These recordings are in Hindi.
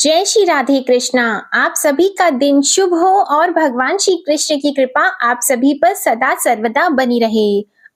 जय श्री राधे कृष्णा। आप सभी का दिन शुभ हो और भगवान श्री कृष्ण की कृपा आप सभी पर सदा सर्वदा बनी रहे।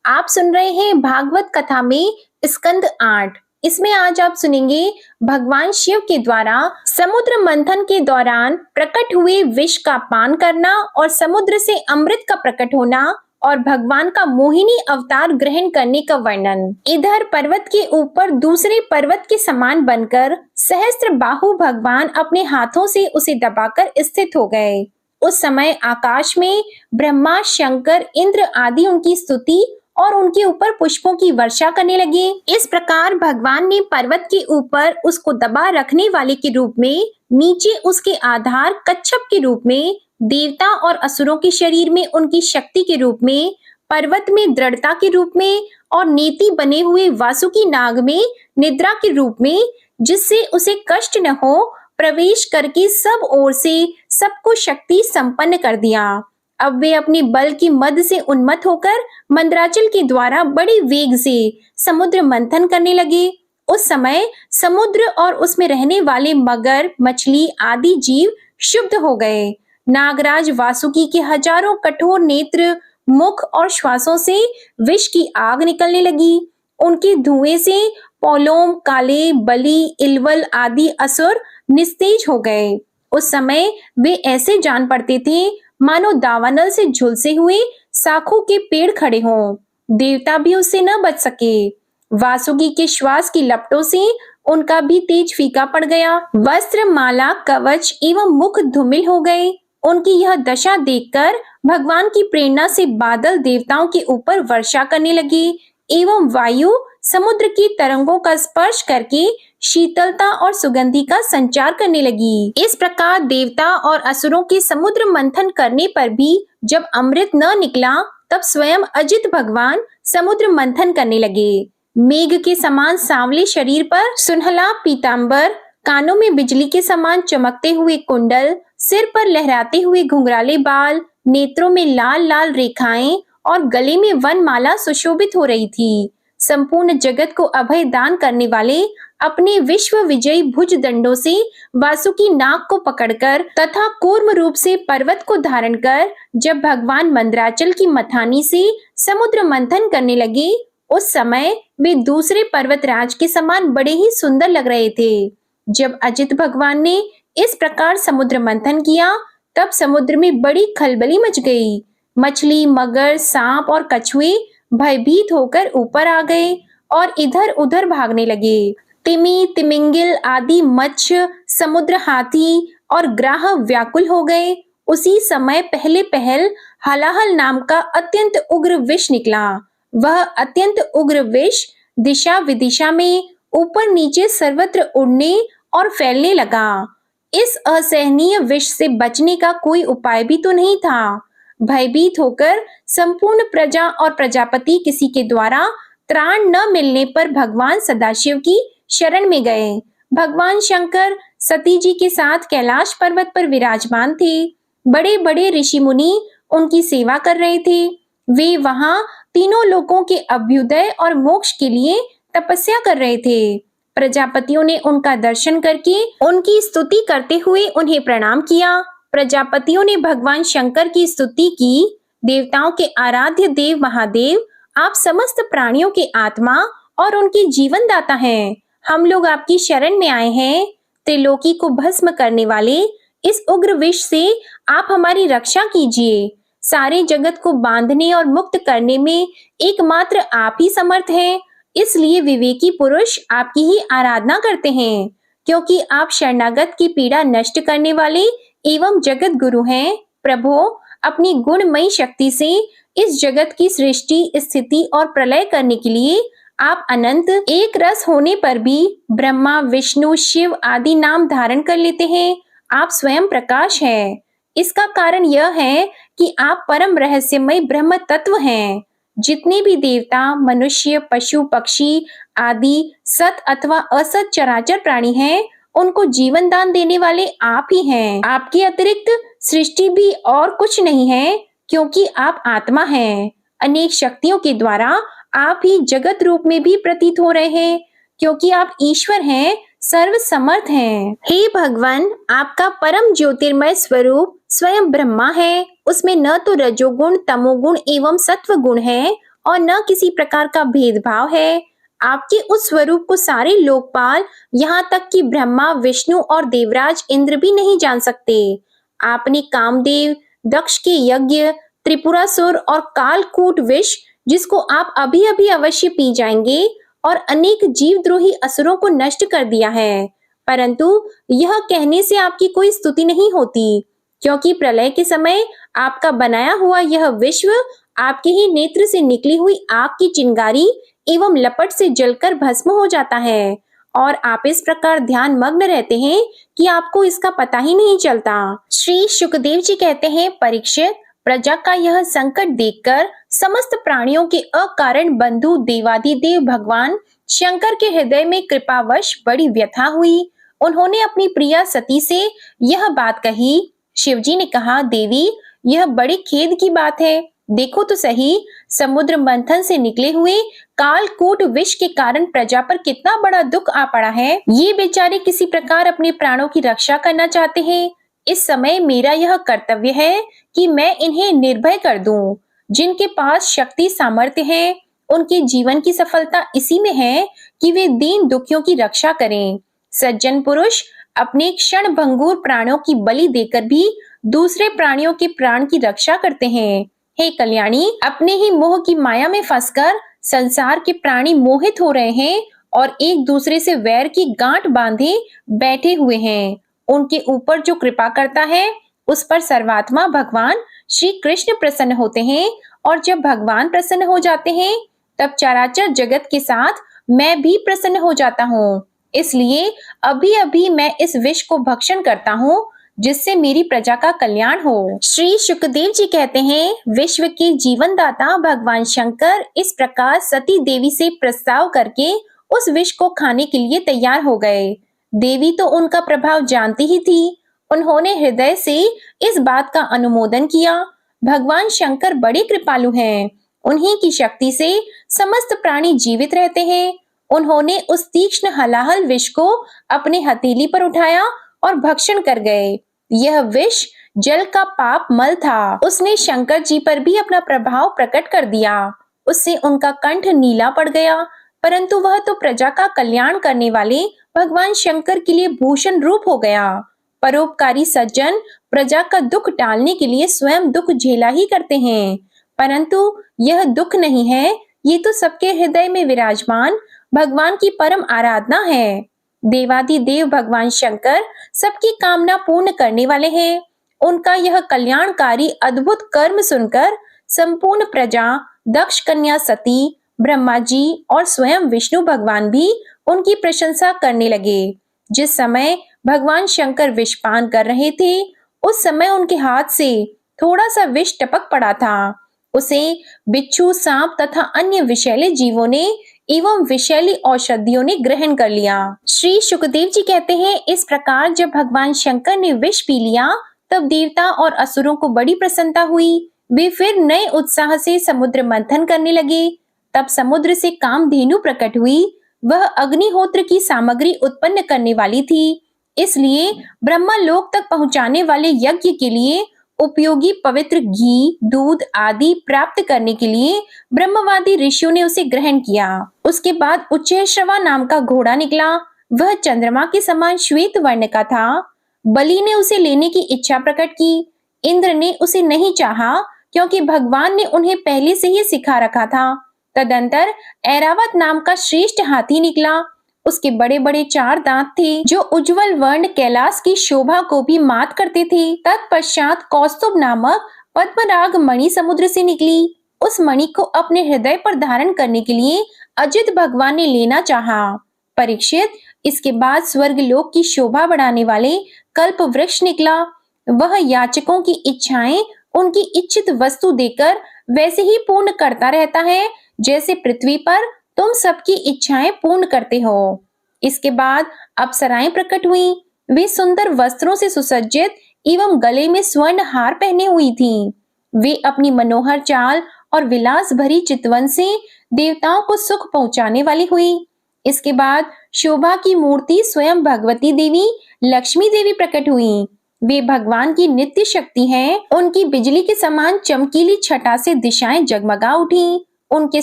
आप सुन रहे हैं भागवत कथा में स्कंद 8। इसमें आज आप सुनेंगे भगवान शिव के द्वारा समुद्र मंथन के दौरान प्रकट हुए विष का पान करना और समुद्र से अमृत का प्रकट होना और भगवान का मोहिनी अवतार ग्रहण करने का वर्णन। इधर पर्वत के ऊपर दूसरे पर्वत के समान बनकर सहस्त्र बाहु भगवान अपने हाथों से उसे दबाकर स्थित हो गए। उस समय आकाश में ब्रह्मा, शंकर, इंद्र आदि उनकी स्तुति और उनके ऊपर पुष्पों की वर्षा करने लगे। इस प्रकार भगवान ने पर्वत के ऊपर उसको दबा रखने वाले के रूप में, नीचे उसके आधार कच्छप के रूप में, देवता और असुरों के शरीर में उनकी शक्ति के रूप में, पर्वत में दृढ़ता के रूप में और नेति बने हुए वासुकी नाग में निद्रा के रूप में, जिससे उसे कष्ट न हो, प्रवेश करके सब ओर से सबको शक्ति संपन्न कर दिया। अब वे अपने बल की मद से उन्मत्त होकर मंदराचल के द्वारा बड़े वेग से समुद्र मंथन करने लगे। उस समय समुद्र और उसमें रहने वाले मगर, मछली आदि जीव शुद्ध हो गए। नागराज वासुकी के हजारों कठोर नेत्र, मुख और श्वासों से विष की आग निकलने लगी। उनके धुएं से पौलोम, काले, बलि, इलवल आदि असुर निस्तेज हो गए। उस समय वे ऐसे जान पड़ते थे मानो दावानल से झुलसे हुए साखों के पेड़ खड़े हों। देवता भी उससे न बच सके। वासुकी के श्वास की लपटों से उनका भी तेज फीका पड़ गया। वस्त्र, माला, कवच एवं मुख धूमिल हो गए। उनकी यह दशा देखकर भगवान की प्रेरणा से बादल देवताओं के ऊपर वर्षा करने लगे एवं वायु समुद्र की तरंगों का स्पर्श करके शीतलता और सुगंधि का संचार करने लगी। इस प्रकार देवता और असुरों के समुद्र मंथन करने पर भी जब अमृत न निकला, तब स्वयं अजित भगवान समुद्र मंथन करने लगे। मेघ के समान सांवले शरीर पर सुनहला पीतांबर, कानों में बिजली के समान चमकते हुए कुंडल, सिर पर लहराते हुए घुंघराले बाल, नेत्रों में लाल लाल रेखाएं और गले में वनमाला सुशोभित हो रही थी। संपूर्ण जगत को अभय दान करने वाले अपने विश्व विजयी भुज दंडों से वासुकी नाग को पकड़कर तथा कूर्म रूप से पर्वत को धारण कर जब भगवान मंदराचल की मथानी से समुद्र मंथन करने लगे, उस समय वे दूसरे पर्वतराज के समान बड़े ही सुंदर लग रहे थे। जब अजित भगवान ने इस प्रकार समुद्र मंथन किया, तब समुद्र में बड़ी खलबली मच गई। मछली, मगर, सांप और कछुए भयभीत होकर ऊपर आ गए और इधर उधर भागने लगे। तिमी, तिमिंगिल आदि मत्स्य, समुद्र हाथी और ग्राह व्याकुल हो गए। उसी समय पहले पहल हलाहल नाम का अत्यंत उग्र विष निकला। वह अत्यंत उग्र विष दिशा विदिशा में ऊपर नीचे सर्वत्र उड़ने और फैलने लगा। इस असहनीय विष से बचने का कोई उपाय भी तो नहीं था। भयभीत होकर संपूर्ण प्रजा और प्रजापति किसी के द्वारा त्राण न मिलने पर भगवान सदाशिव की शरण में गए। भगवान शंकर सती जी के साथ कैलाश पर्वत पर विराजमान थे। बड़े बड़े ऋषि मुनि उनकी सेवा कर रहे थे। वे वहां तीनों लोकों के अभ्युदय और मोक्ष के लिए तपस्या कर रहे थे। प्रजापतियों ने उनका दर्शन करके उनकी स्तुति करते हुए उन्हें प्रणाम किया। प्रजापतियों ने भगवान शंकर की स्तुति की। देवताओं के आराध्य देव महादेव, आप समस्त प्राणियों के आत्मा और उनके जीवन दाता हैं। हम लोग आपकी शरण में आए हैं। त्रिलोकी को भस्म करने वाले इस उग्र विष से आप हमारी रक्षा कीजिए। सारे जगत को बांधने और मुक्त करने में एकमात्र आप ही समर्थ हैं। इसलिए विवेकी पुरुष आपकी ही आराधना करते हैं, क्योंकि आप शरणागत की पीड़ा नष्ट करने वाले एवं जगत गुरु हैं। प्रभु, अपनी गुणमयी शक्ति से इस जगत की सृष्टि, स्थिति और प्रलय करने के लिए आप अनंत एक रस होने पर भी ब्रह्मा, विष्णु, शिव आदि नाम धारण कर लेते हैं। आप स्वयं प्रकाश हैं। इसका कारण यह है कि आप परम रहस्यमय ब्रह्म तत्व हैं। जितने भी देवता, मनुष्य, पशु, पक्षी आदि सत अथवा असत चराचर प्राणी हैं, उनको जीवन दान देने वाले आप ही हैं। आपके अतिरिक्त सृष्टि भी और कुछ नहीं है, क्योंकि आप आत्मा हैं। अनेक शक्तियों के द्वारा आप ही जगत रूप में भी प्रतीत हो रहे हैं। क्योंकि आप ईश्वर हैं, सर्व समर्थ हैं। हे भगवान, आपका परम ज्योतिर्मय स्वरूप स्वयं ब्रह्मा है। उसमें न तो रजोगुण, तमोगुण एवं सत्व गुण है और न किसी प्रकार का भेदभाव है। आपके उस स्वरूप को सारे लोकपाल, यहाँ तक कि ब्रह्मा, विष्णु और देवराज इंद्र भी नहीं जान सकते। आपने कामदेव, दक्ष के यज्ञ, त्रिपुरासुर और कालकूट विष, जिसको आप अभी अभी अवश्य पी जाएंगे, और अनेक जीवद्रोही असुरों को नष्ट कर दिया है। परंतु यह कहने से आपकी कोई स्तुति नहीं होती, क्योंकि प्रलय के समय आपका बनाया हुआ यह विश्व आपके ही नेत्र से निकली हुई आग की चिंगारी एवं लपट से जलकर भस्म हो जाता है, और आप इस प्रकार ध्यान मग्न रहते हैं कि आपको इसका पता ही नहीं चलता। श्री सुखदेव जी कहते हैं, परीक्षित, प्रजा का यह संकट देखकर समस्त प्राणियों के अकारण बंधु देवादिदेव भगवान शंकर के हृदय में कृपावश बड़ी व्यथा हुई। उन्होंने अपनी प्रिया सती से यह बात कही। शिवजी ने कहा, देवी, यह बड़ी खेद की बात है। देखो तो सही, समुद्र मंथन से निकले हुए कालकूट विष के कारण प्रजा पर कितना बड़ा दुख आ पड़ा है। ये बेचारे किसी प्रकार अपने प्राणों की रक्षा करना चाहते हैं। इस समय मेरा यह कर्तव्य है कि मैं इन्हें निर्भय कर दूं। जिनके पास शक्ति सामर्थ्य है, उनके जीवन की सफलता इसी में है कि वे दीन दुखियों की रक्षा करें। सज्जन पुरुष अपने क्षण भंगुर प्राणों की बलि देकर भी दूसरे प्राणियों के प्राण की रक्षा करते हैं। हे कल्याणी, अपने ही मोह की माया में फंसकर संसार के प्राणी मोहित हो रहे हैं और एक दूसरे से वैर की गांठ बांधे बैठे हुए हैं। उनके ऊपर जो कृपा करता है, उस पर सर्वात्मा भगवान श्री कृष्ण प्रसन्न होते हैं, और जब भगवान प्रसन्न हो जाते हैं, तब चराचर जगत के साथ मैं भी प्रसन्न हो जाता हूँ। इसलिए अभी अभी मैं इस विष को भक्षण करता हूँ, जिससे मेरी प्रजा का कल्याण हो। श्री सुखदेव जी कहते हैं, विश्व के जीवन दाता भगवान शंकर इस प्रकार सती देवी से प्रस्ताव करके उस विष को खाने के लिए तैयार हो गए। देवी तो उनका प्रभाव जानती ही थी। उन्होंने हृदय से इस बात का अनुमोदन किया। भगवान शंकर बड़े कृपालु हैं। उन्हीं की शक्ति से समस्त प्राणी जीवित रहते हैं। उन्होंने उस तीक्ष्ण हलाहल विष को अपने हथेली पर उठाया और भक्षण कर गए। यह विष जल का पाप मल था। उसने शंकर जी पर भी अपना प्रभाव प्रकट कर दिया। उससे उनका कंठ नीला पड़ गया, परंतु वह तो प्रजा का कल्याण करने वाले भगवान शंकर के लिए भूषण रूप हो गया। परोपकारी सज्जन प्रजा का दुख टालने के लिए स्वयं दुख झेला ही करते हैं, परंतु यह दुख नहीं है, ये तो सबके हृदय में विराजमान भगवान की परम आराधना है। देवादिदेव भगवान शंकर सबकी कामना पूर्ण करने वाले हैं। उनका यह कल्याणकारी अद्भुत कर्म सुनकर संपूर्ण प्रजा, दक्ष कन्या सती, ब्रह्मा जी और स्वयं विष्णु भगवान भी उनकी प्रशंसा करने लगे। जिस समय भगवान शंकर विषपान कर रहे थे, उस समय उनके हाथ से थोड़ा सा विष टपक पड़ा था। उसे बिच्छू, सांप तथा अन्य विषैले जीवों ने एवं विषैली औषधियों ने ग्रहण कर लिया। श्री सुखदेव जी कहते हैं, इस प्रकार जब भगवान शंकर ने विष पी लिया, तब देवता और असुरों को बड़ी प्रसन्नता हुई। वे फिर नए उत्साह से समुद्र मंथन करने लगे। तब समुद्र से कामधेनु प्रकट हुई। वह अग्निहोत्र की सामग्री उत्पन्न करने वाली थी। इसलिए ब्रह्मा लोक तक पहुंचाने वाले यज्ञ के लिए उपयोगी पवित्र घी, दूध आदि प्राप्त करने के लिए ब्रह्मवादी ऋषियों ने उसे ग्रहण किया। उसके बाद उच्चैश्रवा नाम का घोड़ा निकला। वह चंद्रमा के समान श्वेत वर्ण का था। बलि ने उसे लेने की इच्छा प्रकट की। इंद्र ने उसे नहीं चाहा, क्योंकि भगवान ने उन्हें पहले से ही सिखा रखा था। तदंतर ऐरावत नाम का श्रेष्ठ हाथी निकला। उसके बड़े बड़े 4 दांत थे, जो उज्जवल वर्ण कैलाश की शोभा को भी मात करते थे। तत्पश्चात कौस्तुभ नामक पद्मराग मणि समुद्र से निकली। उस मणि को अपने हृदय पर धारण करने के लिए अजित भगवान ने लेना चाहा। परीक्षित, इसके बाद स्वर्ग लोक की शोभा बढ़ाने वाले कल्प वृक्ष निकला। वह याचकों की इच्छाएं उनकी इच्छित वस्तु देकर वैसे ही पूर्ण करता रहता है, जैसे पृथ्वी पर तुम सबकी इच्छाएं पूर्ण करते हो। इसके बाद अप्सराएं प्रकट हुई। वे सुंदर वस्त्रों से सुसज्जित एवं गले में स्वर्ण हार पहने हुई थीं। वे अपनी मनोहर चाल और विलास भरी चितवन से देवताओं को सुख पहुंचाने वाली हुई। इसके बाद शोभा की मूर्ति स्वयं भगवती देवी लक्ष्मी देवी प्रकट हुई। वे भगवान की नित्य शक्ति हैं। उनकी बिजली के समान चमकीली छटा से दिशाएं जगमगा उठी। उनके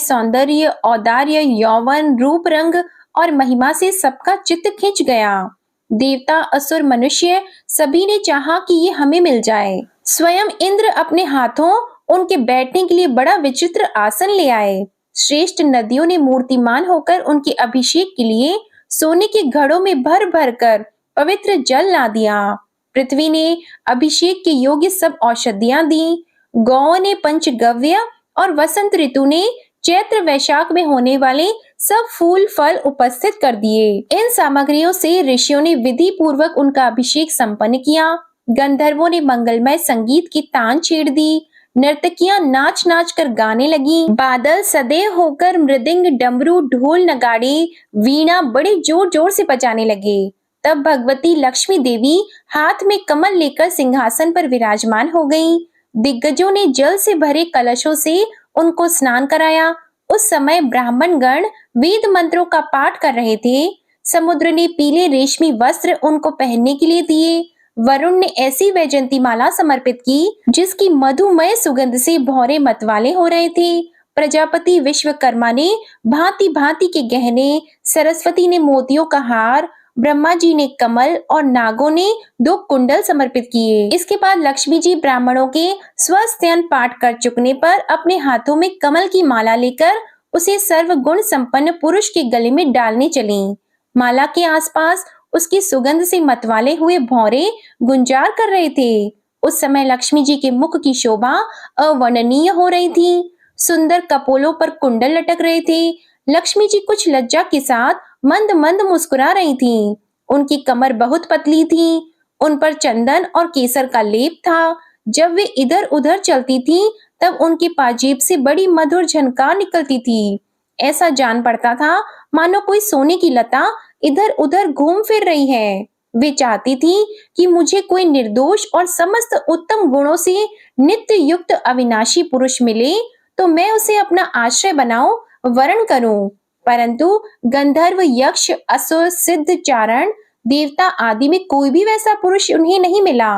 सौंदर्य, औदार्य, यौवन, रूप, रंग और महिमा से सबका चित्त खिंच गया। देवता, असुर, मनुष्य सभी ने चाहा कि ये हमें मिल जाए। स्वयं इंद्र अपने हाथों उनके बैठने के लिए बड़ा विचित्र आसन ले आए। श्रेष्ठ नदियों ने मूर्तिमान होकर उनके अभिषेक के लिए सोने के घड़ों में भर भर कर पवित्र जल ला दिया। पृथ्वी ने अभिषेक के योग्य सब औषधियां दी। गौओं ने पंचगव्य और वसंत ऋतु ने चैत्र वैशाख में होने वाले सब फूल फल उपस्थित कर दिए। इन सामग्रियों से ऋषियों ने विधि पूर्वक उनका अभिषेक संपन्न किया। गंधर्वों ने मंगलमय संगीत की तान छेड़ दी। नर्तकियां नाच नाच कर गाने लगी। बादल सदैव होकर मृदंग, डमरू, ढोल, नगाड़े, वीणा बड़े जोर जोर से बजाने लगे। तब भगवती लक्ष्मी देवी हाथ में कमल लेकर सिंहासन पर विराजमान हो गईं। दिग्गजों ने जल से भरे कलशों से उनको स्नान कराया। उस समय ब्राह्मण गण वेद मंत्रों का पाठ कर रहे थे। समुद्र ने पीले रेशमी वस्त्र उनको पहनने के लिए दिए। वरुण ने ऐसी वैजयंती माला समर्पित की जिसकी मधुमय सुगंध से भौरे मतवाले हो रहे थे। प्रजापति विश्वकर्मा ने भांति भांति के गहने, सरस्वती ने मोतियों का हार, ब्रह्मा जी ने कमल और नागों ने 2 कुंडल समर्पित किए। इसके बाद लक्ष्मी जी ब्राह्मणों के स्वस्त्यन पाठ कर चुकने पर अपने हाथों में कमल की माला लेकर उसे सर्वगुण संपन्न पुरुष के गले में डालने चली। माला के आसपास उसकी सुगंध से मतवाले हुए भौरे गुंजार कर रहे थे। उस समय लक्ष्मी जी के मुख की शोभा अवर्णनीय हो रही थी। सुंदर कपोलों पर कुंडल लटक रहे थे। लक्ष्मी जी कुछ लज्जा के साथ मंद मंद मुस्कुरा रही थीं। उनकी कमर बहुत पतली थी। उन पर चंदन और केसर का लेप था। जब वे इधर उधर चलती थीं, तब उनकी पाजेब से बड़ी मधुर झनकार निकलती थी। ऐसा जान पड़ता था मानो कोई सोने की लता इधर उधर घूम फिर रही है। वे चाहती थी कि मुझे कोई निर्दोष और समस्त उत्तम गुणों से नित्य युक्त अविनाशी पुरुष मिले तो मैं उसे अपना आश्रय बनाऊं, वरण करूं। परंतु गंधर्व, यक्ष, असुर, सिद्ध, चारण, देवता आदि में कोई भी वैसा पुरुष उन्हें नहीं मिला।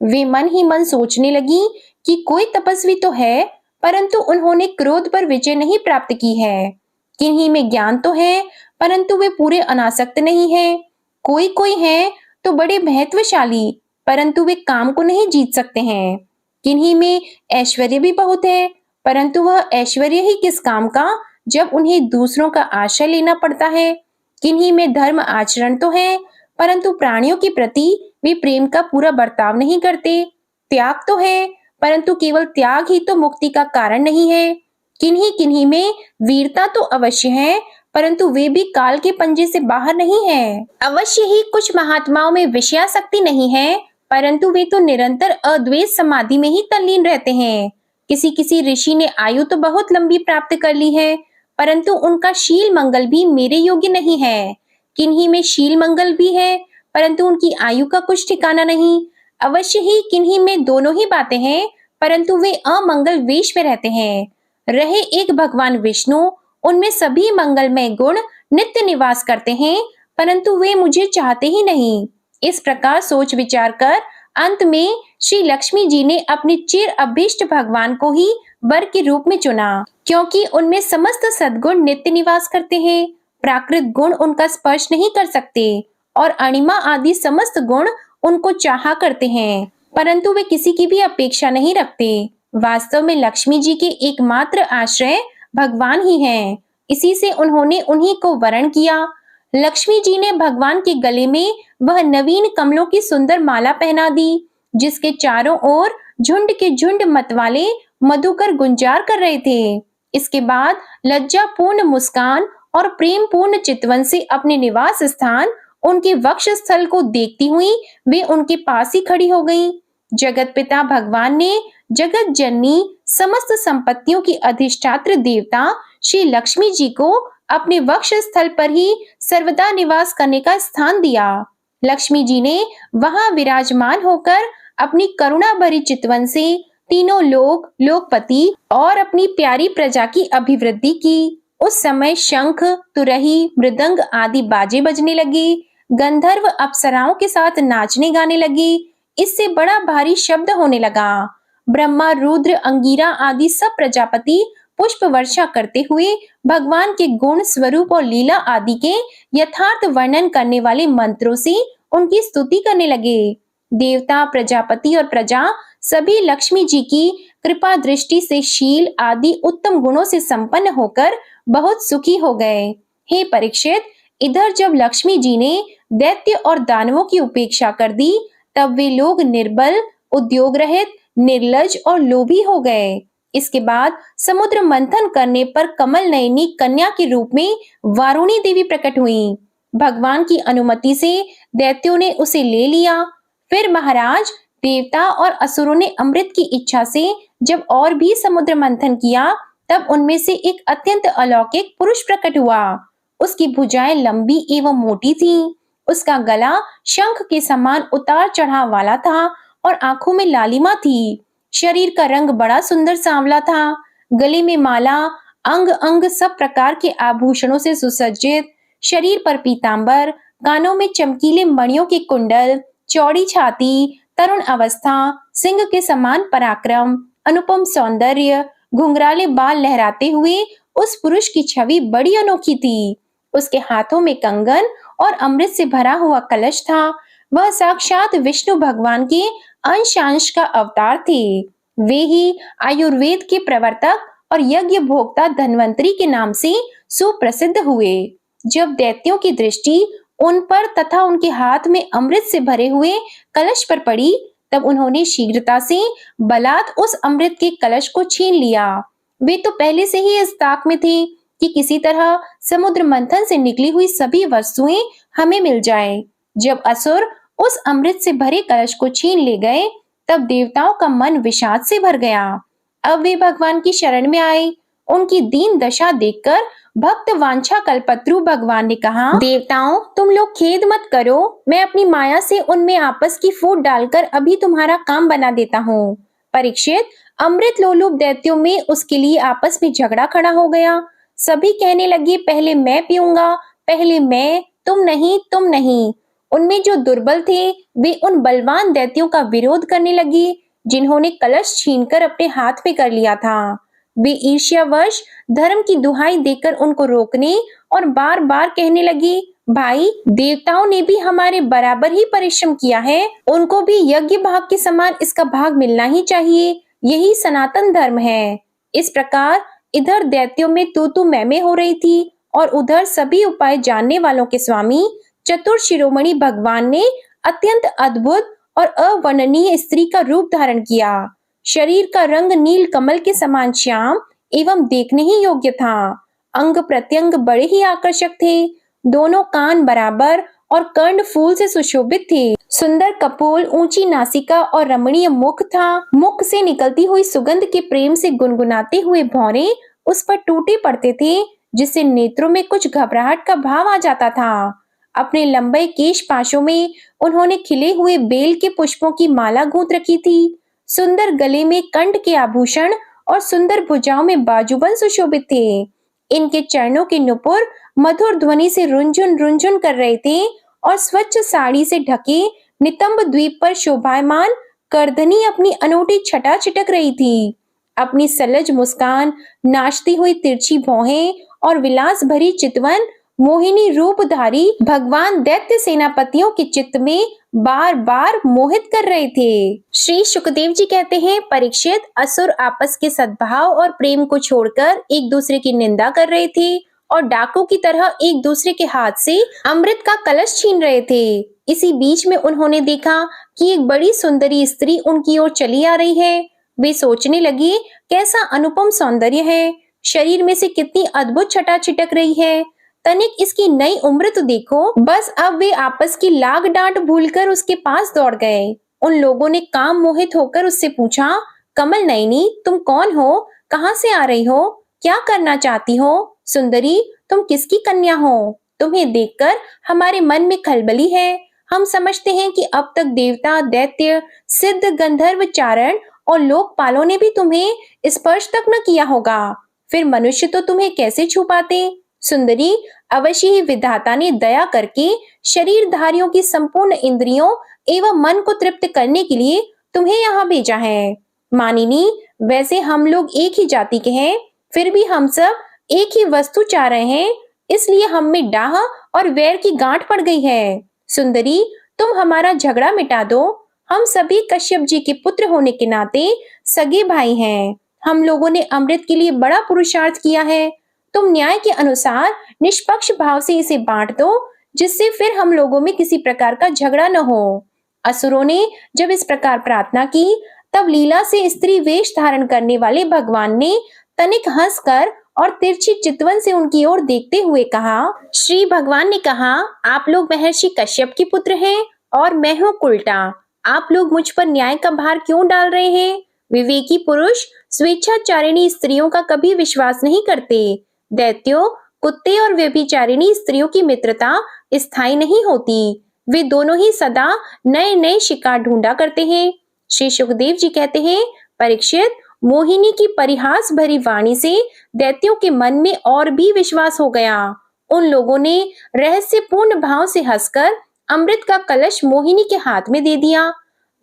वे मन ही मन सोचने लगी कि कोई तपस्वी तो है, परंतु उन्होंने क्रोध पर विजय नहीं प्राप्त की है। किन्हीं में ज्ञान तो है, परंतु वे पूरे अनासक्त नहीं है। कोई कोई है तो बड़े महत्वशाली, परंतु वे काम को नहीं जीत सकते हैं। किन्हीं में ऐश्वर्य भी बहुत है, परंतु वह ऐश्वर्य ही किस काम का जब उन्हें दूसरों का आश्रय लेना पड़ता है। किन्हीं में धर्म आचरण तो है, परंतु प्राणियों के प्रति वे प्रेम का पूरा बर्ताव नहीं करते। त्याग तो है, परंतु केवल त्याग ही तो मुक्ति का कारण नहीं है। किन्हीं किन्हीं में वीरता तो अवश्य है, परंतु वे भी काल के पंजे से बाहर नहीं है। अवश्य ही कुछ महात्माओं में विषयासक्ति नहीं है, परंतु वे तो निरंतर अद्वैत समाधि में ही तल्लीन रहते हैं। किसी किसी ऋषि ने आयु तो बहुत लंबी प्राप्त कर ली है, परंतु उनका शील मंगल भी मेरे योग्य नहीं है। किन्हीं में शील मंगल भी है, परंतु उनकी आयु का कुछ ठिकाना नहीं। अवश्य ही किन्हीं में दोनों ही बातें हैं, परंतु वे अमंगल वेश में रहते हैं। रहे एक भगवान विष्णु, उनमें सभी मंगलमय गुण नित्य निवास करते हैं, परंतु वे मुझे चाहते ही नहीं। इस प्रकार सोच विचार कर अंत में श्री लक्ष्मी जी ने अपने चिर अभीष्ट भगवान को ही वर के रूप में चुना, क्योंकि उनमें समस्त सद्गुण नित्य निवास करते हैं। प्राकृत गुण उनका स्पर्श नहीं कर सकते और अणिमा आदि समस्त गुण उनको चाहा करते हैं, परंतु वे किसी की भी अपेक्षा नहीं रखते। वास्तव में लक्ष्मी जी के एकमात्र आश्रय भगवान ही हैं। इसी से उन्होंने उन्हीं को वरण किया। लक्ष्मी जी ने भगवान के गले में वह नवीन कमलों की सुंदर माला पहना दी, जिसके चारों ओर झुंड के झुंड मतवाले मधुकर गुंजार कर रहे थे। इसके बाद लज्जापूर्ण मुस्कान और प्रेम पूर्ण चितवन से अपने निवास स्थान उनके वक्ष स्थल को देखती हुई वे उनके पास ही खड़ी हो गईं। जगत पिता भगवान ने जगत जननी समस्त संपत्तियों की अधिष्ठात्र देवता श्री लक्ष्मी जी को अपने वक्ष स्थल पर ही सर्वदा निवास करने का स्थान दिया। लक्ष्मी जी ने वहां विराजमान होकर अपनी करुणा भरी चितवन से तीनों लोक, लोकपति और अपनी प्यारी प्रजा की अभिवृद्धि की। उस समय शंख, तुरही, मृदंग आदि बाजे बजने लगे। गंधर्व अप्सराओं के साथ नाचने गाने लगे। इससे बड़ा भारी शब्द होने लगा। ब्रह्मा, रुद्र, अंगिरा आदि सब प्रजापति पुष्प वर्षा करते हुए भगवान के गुण, स्वरूप और लीला आदि के यथार्थ वर्णन करने वाले मंत्रों से उनकी स्तुति करने लगे। देवता, प्रजापति और प्रजा सभी लक्ष्मी जी की कृपा दृष्टि से शील आदि उत्तम गुणों से संपन्न होकर बहुत सुखी हो गए। हे परीक्षित, इधर जब लक्ष्मी जी ने दैत्य और दानवों की उपेक्षा कर दी, तब वे लोग निर्बल, उद्योग रहित, निर्लज और लोभी हो गए। इसके बाद समुद्र मंथन करने पर कमल नयनी कन्या के रूप में वारुणी देवी प्रकट हुई। भगवान की अनुमति से दैत्यों ने उसे ले लिया। फिर महाराज, देवता और असुरों ने अमृत की इच्छा से जब और भी समुद्र मंथन किया, तब उनमें से एक अत्यंत अलौकिक पुरुष प्रकट हुआ। उसकी भुजाएं लंबी एवं मोटी थीं। उसका गला शंख के समान उतार चढ़ाव वाला था और आंखों में लालिमा थी। शरीर का रंग बड़ा सुंदर सांवला था। गले में माला, अंग अंग सब प्रकार के आभूषणों से सुसज्जित, शरीर पर पीतांबर, कानों में चमकीले मणियों के कुंडल, चौड़ी छाती, तरुण अवस्था, सिंह के समान पराक्रम, अनुपम सौंदर्य, घुंघराले बाल लहराते हुए उस पुरुष की छवि बड़ी अनोखी थी। उसके हाथों में कंगन और अमृत से भरा हुआ कलश था। वह साक्षात विष्णु भगवान के अंश का अवतार थे। वे ही आयुर्वेद के प्रवर्तक और यज्ञ भोक्ता धन्वंतरी के नाम से सुप्रसिद्ध हुए। जब दैत्यों की दृष्टि उन पर तथा उनके हाथ में अमृत से भरे हुए कलश पर पड़ी, तब उन्होंने शीघ्रता से बलात् उस अमृत के कलश को छीन लिया। वे तो पहले से ही इस ताक में थे कि किसी तरह समुद्र मंथन से निकली हुई सभी वस्तुएं हमें मिल जाए। जब असुर उस अमृत से भरे कलश को छीन ले गए, तब देवताओं का मन विषाद से भर गया। अब वे भगवान की शरण में आए। उनकी दीन दशा देखकर भक्त वांछा कल्पत्रु भगवान ने कहा, देवताओं, तुम लोग खेद मत करो, मैं अपनी माया से उनमें आपस की फूट डालकर अभी तुम्हारा काम बना देता हूँ। परीक्षित, अमृत लोलुप दैत्यों में उसके लिए आपस में झगड़ा खड़ा हो गया। सभी कहने लगे, पहले मैं पीऊंगा, पहले मैं, तुम नहीं, तुम नहीं। उनमें जो दुर्बल थे, वे उन बलवान दैत्यों का विरोध करने लगे, जिन्होंने कलश छीनकर अपने हाथ में कर लिया था। वे ईर्ष्यावश धर्म की दुहाई देकर उनको रोकने और बार बार कहने लगे, भाई, देवताओं ने भी हमारे बराबर ही परिश्रम किया है, उनको भी यज्ञ भाग के समान इसका भाग मिलना ही चाहिए, यही सनातन धर्म है। इस प्रकार इधर दैत्यों में तू मैं हो रही थी और उधर सभी उपाय जानने वालों के स्वामी चतुर शिरोमणि भगवान ने अत्यंत अद्भुत और अवर्णनीय स्त्री का रूप धारण किया। शरीर का रंग नील कमल के समान श्याम एवं देखने ही योग्य था। अंग प्रत्यंग बड़े ही आकर्षक थे। दोनों कान बराबर और कर्ण फूल से सुशोभित थे। सुंदर कपोल, ऊंची नासिका और रमणीय मुख था। मुख से निकलती हुई सुगंध के प्रेम से गुनगुनाते हुए भौरे उस पर टूटे पड़ते थे, जिससे नेत्रों में कुछ घबराहट का भाव आ जाता था। अपने लंबे केश पाशों में उन्होंने खिले हुए बेल के पुष्पों की माला गूंथ रखी थी। सुंदर गले में कंठ के आभूषण और सुंदर भुजाओं में बाजूबंद सुशोभित थे। इनके चरणों के नुपुर मधुर ध्वनि से रुंझुन रुंझुन कर रहे थे और स्वच्छ साड़ी से ढके नितंब द्वीप पर शोभायमान करधनी अपनी अनूठी छटा छिटक रही थी। अपनी सलज मुस्कान, नाचती हुई तिरछी भौहें और विलास भरी चितवन मोहिनी रूपधारी भगवान दैत्य सेनापतियों के चित्त में बार बार मोहित कर रहे थे। श्री सुखदेव जी कहते हैं, परीक्षित, असुर आपस के सद्भाव और प्रेम को छोड़कर एक दूसरे की निंदा कर रहे थे और डाकू की तरह एक दूसरे के हाथ से अमृत का कलश छीन रहे थे। इसी बीच में उन्होंने देखा कि एक बड़ी सुंदरी स्त्री उनकी ओर चली आ रही है। वे सोचने लगे, कैसा अनुपम सौंदर्य है, शरीर में से कितनी अद्भुत छटा छिटक रही है, तनिक इसकी नई उम्र तो देखो। बस अब वे आपस की लाग डांट भूलकर उसके पास दौड़ गए। उन लोगों ने काम मोहित होकर उससे पूछा, कमल नयनी, तुम कौन हो, कहाँ से आ रही हो, क्या करना चाहती हो? सुंदरी, तुम किसकी कन्या हो? तुम्हें देखकर हमारे मन में खलबली है। हम समझते हैं कि अब तक देवता, दैत्य, सिद्ध, गंधर्व, चारण और लोकपालों ने भी तुम्हें स्पर्श तक न किया होगा, फिर मनुष्य तो तुम्हें कैसे छू पाते? सुंदरी, अवश्य ही विधाता ने दया करके शरीरधारियों की संपूर्ण इंद्रियों एवं मन को तृप्त करने के लिए तुम्हें यहाँ भेजा है। मानिनी, वैसे हम लोग एक ही जाति के हैं, फिर भी हम सब एक ही वस्तु चाह रहे हैं, इसलिए हम में डाह और वैर की गांठ पड़ गई है। सुंदरी, तुम हमारा झगड़ा मिटा दो। हम सभी कश्यप जी के पुत्र होने के नाते सगे भाई हैं। हम लोगों ने अमृत के लिए बड़ा पुरुषार्थ किया है। तुम न्याय के अनुसार निष्पक्ष भाव से इसे बांट दो, जिससे फिर हम लोगों में किसी प्रकार का झगड़ा न हो। असुरों ने जब इस प्रकार प्रार्थना की, तब लीला से स्त्री वेश धारण करने वाले भगवान ने तनिक हंसकर और तिरछी चितवन से उनकी ओर देखते हुए कहा। श्री भगवान ने कहा, आप लोग महर्षि कश्यप के पुत्र हैं और मैं हूँ कुलटा। आप लोग मुझ पर न्याय का भार क्यों डाल रहे हैं? विवेकी पुरुष स्वेच्छाचारिणी स्त्रियों का कभी विश्वास नहीं करते। दैत्यों, कुत्ते और व्यभिचारिणी स्त्रियों की मित्रता स्थायी नहीं होती। वे दोनों ही सदा नए नए शिकार ढूंढा करते हैं। श्री सुखदेव जी कहते हैं, परीक्षित, मोहिनी की परिहास भरी वाणी से दैत्यों के मन में और भी विश्वास हो गया। उन लोगों ने रहस्यपूर्ण भाव से हंसकर अमृत का कलश मोहिनी के हाथ में दे दिया।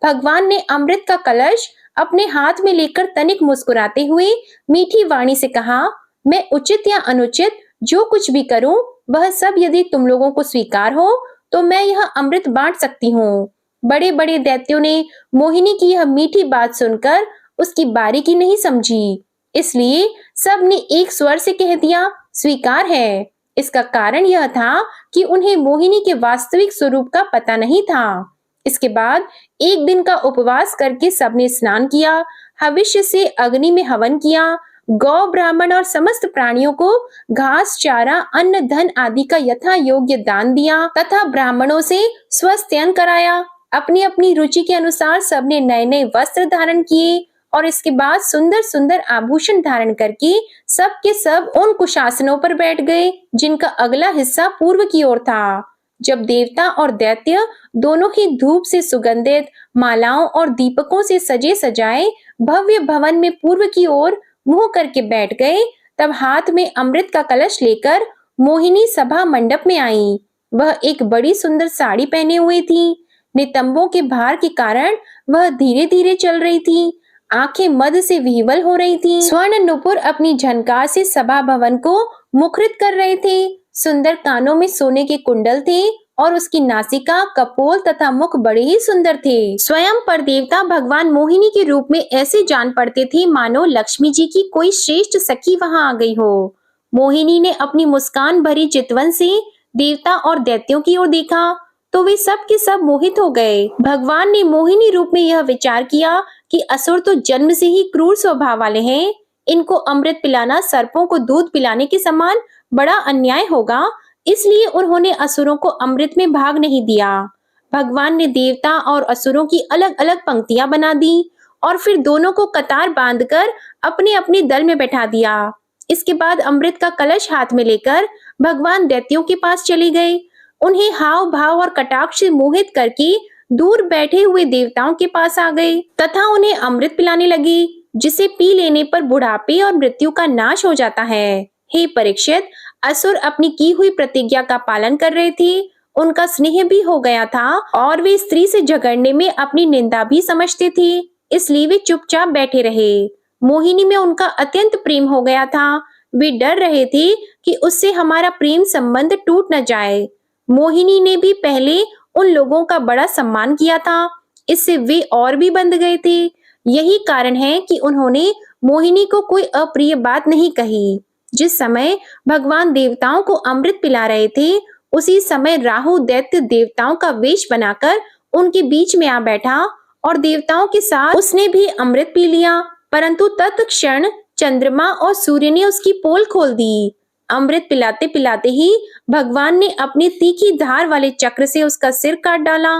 भगवान ने अमृत का कलश अपने हाथ में लेकर तनिक मुस्कुराते हुए मीठी वाणी से कहा, मैं उचित या अनुचित जो कुछ भी करूं, वह सब यदि तुम लोगों को स्वीकार हो तो मैं यह अमृत बांट सकती हूँ। बड़े बड़े दैत्यों ने मोहिनी की यह मीठी बात सुनकर उसकी बारीकी नहीं समझी, इसलिए सब ने एक स्वर से कह दिया, स्वीकार है। इसका कारण यह था कि उन्हें मोहिनी के वास्तविक स्वरूप का पता नहीं था। इसके बाद एक दिन का उपवास करके सबने स्नान किया, हविष्य से अग्नि में हवन किया, गौ ब्राह्मण और समस्त प्राणियों को घास चारा अन्न धन आदि का यथा योग्य दान दिया तथा ब्राह्मणों से स्वस्त्यन कराया। अपनी अपनी रुचि के अनुसार सबने नए नए वस्त्र धारण किए और इसके बाद सुंदर सुंदर आभूषण धारण करके सब के सब उन कुशासनों पर बैठ गए जिनका अगला हिस्सा पूर्व की ओर था। जब देवता और दैत्य दोनों ही धूप से सुगंधित मालाओं और दीपकों से सजे सजाए भव्य भवन में पूर्व की ओर मुंह करके बैठ गए, तब हाथ में अमृत का कलश लेकर मोहिनी सभा मंडप में आई। वह एक बड़ी सुंदर साड़ी पहने हुई थी। नितंबों के भार के कारण वह धीरे धीरे चल रही थी। आंखें मद से विह्वल हो रही थी। स्वर्ण नुपुर अपनी झनकार से सभा भवन को मुखरित कर रहे थे। सुंदर कानों में सोने के कुंडल थे और उसकी नासिका, कपोल तथा मुख बड़े ही सुंदर थे। स्वयं पर देवता भगवान मोहिनी के रूप में ऐसे जान पड़ते थे मानो लक्ष्मी जी की कोई श्रेष्ठ सखी वहां आ गई हो। मोहिनी ने अपनी मुस्कान भरी चितवन से देवता और दैत्यों की ओर देखा तो वे सब के सब मोहित हो गए। भगवान ने मोहिनी रूप में यह विचार किया कि असुर तो जन्म से ही क्रूर स्वभाव वाले हैं, इनको अमृत पिलाना सर्पों को दूध पिलाने के समान बड़ा अन्याय होगा, इसलिए उन्होंने असुरों को अमृत में भाग नहीं दिया। भगवान ने देवता और असुरों की अलग अलग पंक्तियां बना दी और फिर दोनों को कतार बांधकर अपने अपने दल में बैठा दिया। इसके बाद अमृत का कलश हाथ में लेकर भगवान दैत्यों के पास चले गए। उन्हें हाव भाव और कटाक्ष से मोहित करके दूर बैठे हुए देवताओं के पास आ गए तथा उन्हें अमृत पिलाने लगे, जिसे पी लेने पर बुढ़ापे और मृत्यु का नाश हो जाता है। हे परीक्षित, असुर अपनी की हुई प्रतिज्ञा का पालन कर रहे थे। उनका स्नेह भी हो गया था और वे स्त्री से झगड़ने में अपनी निंदा भी समझते थे, इसलिए वे चुपचाप बैठे रहे। मोहिनी में उनका अत्यंत प्रेम हो गया था। वे डर रहे थे कि उससे हमारा प्रेम संबंध टूट न जाए। मोहिनी ने भी पहले उन लोगों का बड़ा सम्मान किया था, इससे वे और भी बंध गए थे। यही कारण है कि उन्होंने मोहिनी को कोई अप्रिय बात नहीं कही। जिस समय भगवान देवताओं को अमृत पिला रहे थे, उसी समय राहु दैत्य देवताओं का वेश बनाकर उनके बीच में आ बैठा और देवताओं के साथ उसने भी अमृत पी लिया, परंतु तत्क्षण चंद्रमा और सूर्य ने उसकी पोल खोल दी। अमृत पिलाते पिलाते ही भगवान ने अपने तीखी धार वाले चक्र से उसका सिर काट डाला।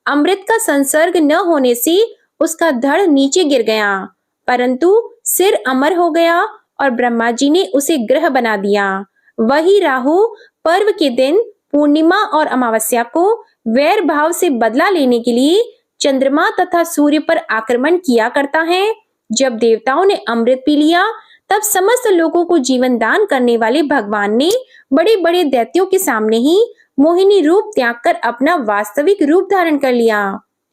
अमृत का संसर्ग न होने से उसका धड़ नीचे गिर गया, परंतु सिर अमर हो गया और ब्रह्मा जी ने उसे ग्रह बना दिया। वही राहु पर्व के दिन पूर्णिमा और अमावस्या को वैर भाव से बदला लेने के लिए चंद्रमा तथा सूर्य पर आक्रमण किया करता है। जब देवताओं ने अमृत पी लिया तब समस्त लोगों को जीवन दान करने वाले भगवान ने बड़े बड़े दैत्यों के सामने ही मोहिनी रूप त्याग कर अपना वास्तविक रूप धारण कर लिया।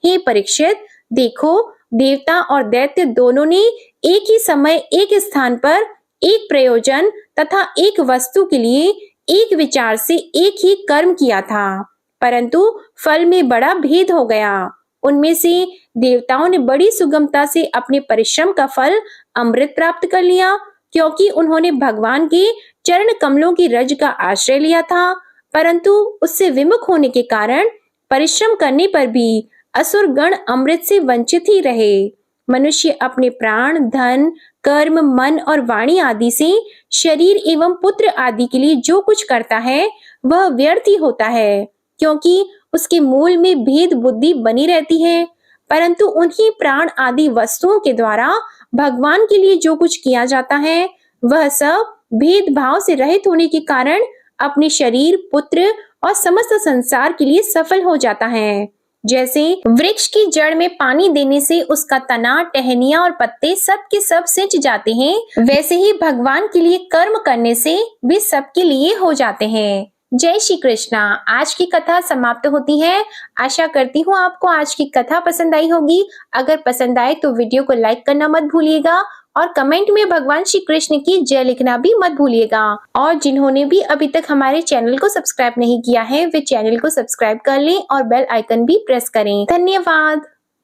हे परीक्षित, देखो, देवता और दैत्य दोनों ने एक ही समय एक स्थान पर एक प्रयोजन तथा एक वस्तु के लिए एक विचार से एक ही कर्म किया था, परंतु फल में बड़ा भेद हो गया। उनमें से देवताओं ने बड़ी सुगमता से अपने परिश्रम का फल अमृत प्राप्त कर लिया, क्योंकि उन्होंने भगवान के चरण कमलों की रज का आश्रय लिया था, परंतु उससे विमुख होने के कारण परिश्रम करने पर भी असुर गण अमृत से वंचित ही रहे। मनुष्य अपने प्राण, धन, कर्म, मन और वाणी आदि से शरीर एवं पुत्र आदि के लिए जो कुछ करता है वह व्यर्थ ही होता है, क्योंकि उसके मूल में भेद बुद्धि बनी रहती है। परंतु उन्हीं प्राण आदि वस्तुओं के द्वारा भगवान के लिए जो कुछ किया जाता है वह सब भेदभाव से रहित होने के कारण अपने शरीर, पुत्र और समस्त संसार के लिए सफल हो जाता है। जैसे वृक्ष की जड़ में पानी देने से उसका तना, टहनियां और पत्ते सब के सब सिंच जाते हैं, वैसे ही भगवान के लिए कर्म करने से वे सबके लिए हो जाते हैं। जय श्री कृष्णा। आज की कथा समाप्त होती है। आशा करती हूँ आपको आज की कथा पसंद आई होगी। अगर पसंद आए तो वीडियो को लाइक करना मत भूलिएगा और कमेंट में भगवान श्री कृष्ण की जय लिखना भी मत भूलिएगा। और जिन्होंने भी अभी तक हमारे चैनल को सब्सक्राइब नहीं किया है वे चैनल को सब्सक्राइब कर लें और बेल आइकन भी प्रेस करें। धन्यवाद।